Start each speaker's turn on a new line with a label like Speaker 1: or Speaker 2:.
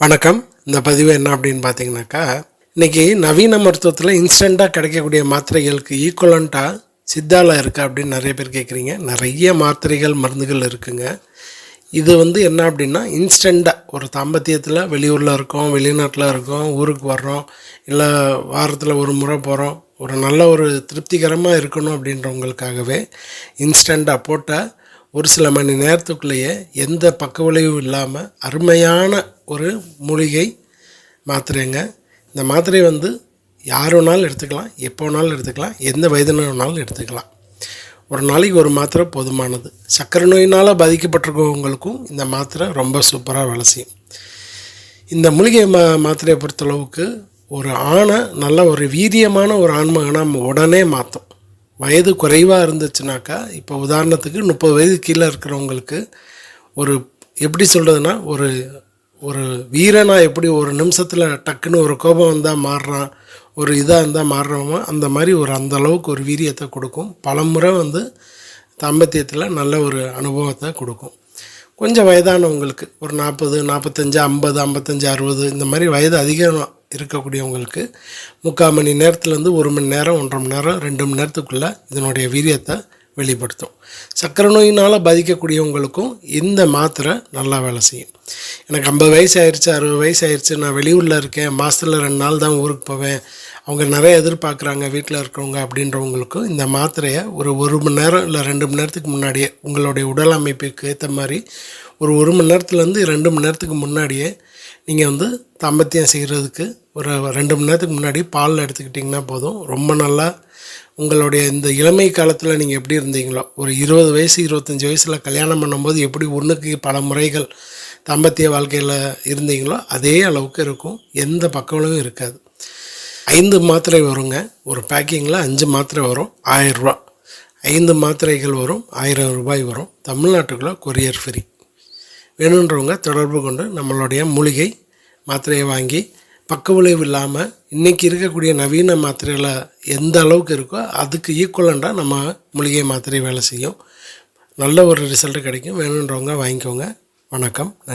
Speaker 1: வணக்கம். இந்த பதிவு என்ன அப்படின்னு பார்த்தீங்கன்னாக்கா, இன்றைக்கி நவீன மருத்துவத்தில் இன்ஸ்டண்ட்டாக கிடைக்கக்கூடிய மாத்திரைகளுக்கு ஈக்குவலண்ட்டாக சித்தால இருக்கா அப்படின்னு நிறைய பேர் கேட்குறீங்க. நிறைய மாத்திரைகள் மருந்துகள் இருக்குங்க. இது என்ன அப்படின்னா இன்ஸ்டண்ட்டாக ஒரு தாம்பத்தியத்தில் வெளியூரில் இருக்கோம், வெளிநாட்டில் இருக்கோம், ஊருக்கு வர்றோம், இல்லை வாரத்தில் ஒரு முறை போகிறோம், ஒரு நல்ல ஒரு திருப்திகரமாக இருக்கணும் அப்படின்றவங்களுக்காகவே இன்ஸ்டண்ட்டாக போட்டால் ஒரு சில மணி நேரத்துக்குள்ளேயே எந்த பக்க விளைவும் இல்லாமல் அருமையான ஒரு மூலிகை மாத்திரைங்க. இந்த மாத்திரை யார் வேணாலும் எடுத்துக்கலாம், எப்போ வேணாலும் எடுத்துக்கலாம், எந்த வயதினர் வேணாலும் எடுத்துக்கலாம். ஒரு நாளைக்கு ஒரு மாத்திரை போதுமானது. சர்க்கரை நோயினால் பாதிக்கப்பட்டிருக்கவங்களுக்கும் இந்த மாத்திரை ரொம்ப சூப்பராக வேலை செய்யும். இந்த மூலிகை மாத்திரையை பொறுத்தளவுக்கு ஒரு ஆணை நல்ல ஒரு வீரியமான ஒரு ஆண்மகனை நம்ம உடனே மாற்றும். வயது குறைவாக இருந்துச்சுனாக்கா, இப்போ உதாரணத்துக்கு 30 வயது கீழே இருக்கிறவங்களுக்கு ஒரு எப்படி சொல்கிறதுனா, ஒரு ஒரு வீரனாக எப்படி ஒரு நிமிஷத்தில் டக்குன்னு ஒரு கோபம் வந்தால் மாறுறான், ஒரு இதாக இருந்தால் மாறுறவங்க, அந்த மாதிரி அந்த அளவுக்கு ஒரு வீரியத்தை கொடுக்கும். பல முறை தாம்பத்தியத்தில் நல்ல ஒரு அனுபவத்தை கொடுக்கும். கொஞ்சம் வயதானவங்களுக்கு ஒரு 40, 45, 50, 55, 60 இந்த மாதிரி வயது அதிகம் இருக்கக்கூடியவங்களுக்கு 3/4 மணி நேரத்துலேருந்து 1 மணி நேரம், 1.5 மணி நேரம், 2 மணி நேரத்துக்குள்ளே இதனுடைய வீரியத்தை வெளிப்படுத்தும். சர்க்கரை நோயினால் பாதிக்கக்கூடியவங்களுக்கும் இந்த மாத்திரை நல்லா வேலை செய்யும். எனக்கு 50 வயசு ஆயிடுச்சு, 60 வயசு ஆயிடுச்சு, நான் வெளியூரில் இருக்கேன், மாதத்தில் 2 நாள் தான் ஊருக்கு போவேன், அவங்க நிறைய எதிர்பார்க்குறாங்க வீட்டில் இருக்கிறவங்க அப்படின்றவங்களுக்கும் இந்த மாத்திரையை ஒரு மணி நேரம் இல்லை 2 மணி நேரத்துக்கு முன்னாடியே உங்களுடைய உடல் அமைப்புக்கு ஏற்ற மாதிரி ஒரு மணி நேரத்துலேருந்து 2 மணி நேரத்துக்கு முன்னாடியே நீங்கள் தாம்பத்தியம் செய்கிறதுக்கு ஒரு 2 மணி நேரத்துக்கு முன்னாடி பால் எடுத்துக்கிட்டிங்கன்னா போதும். ரொம்ப நல்லா உங்களுடைய இந்த இளமை காலத்தில் நீங்கள் எப்படி இருந்தீங்களோ, ஒரு 20 வயசு 25 வயசில் கல்யாணம் பண்ணும்போது எப்படி ஒன்றுக்கு பல முறைகள் தாம்பத்திய வாழ்க்கையில் இருந்தீங்களோ அதே அளவுக்கு இருக்கும். எந்த பக்கங்களும் இருக்காது. 5 மாத்திரை வருங்க. ஒரு பேக்கிங்கில் 5 மாத்திரை வரும், 1000 ரூபா. 5 மாத்திரைகள் வரும், 1000 ரூபாய் வரும். தமிழ்நாட்டுக்குள்ளே கொரியர் ஃப்ரீ. வேணுன்றவங்க தொடர்பு கொண்டு நம்மளுடைய மூலிகை மாத்திரையை வாங்கி பக்க விளைவு இல்லாமல் இன்றைக்கி இருக்கக்கூடிய நவீன மாத்திரைகளை எந்த அளவுக்கு இருக்கோ அதுக்கு ஈக்குவலண்ட்டாக நம்ம மூலிகை மாத்திரை வேலை செய்யும். நல்ல ஒரு ரிசல்ட்டு கிடைக்கும். வேணுன்றவங்க வாங்கிக்கோங்க. வணக்கம்.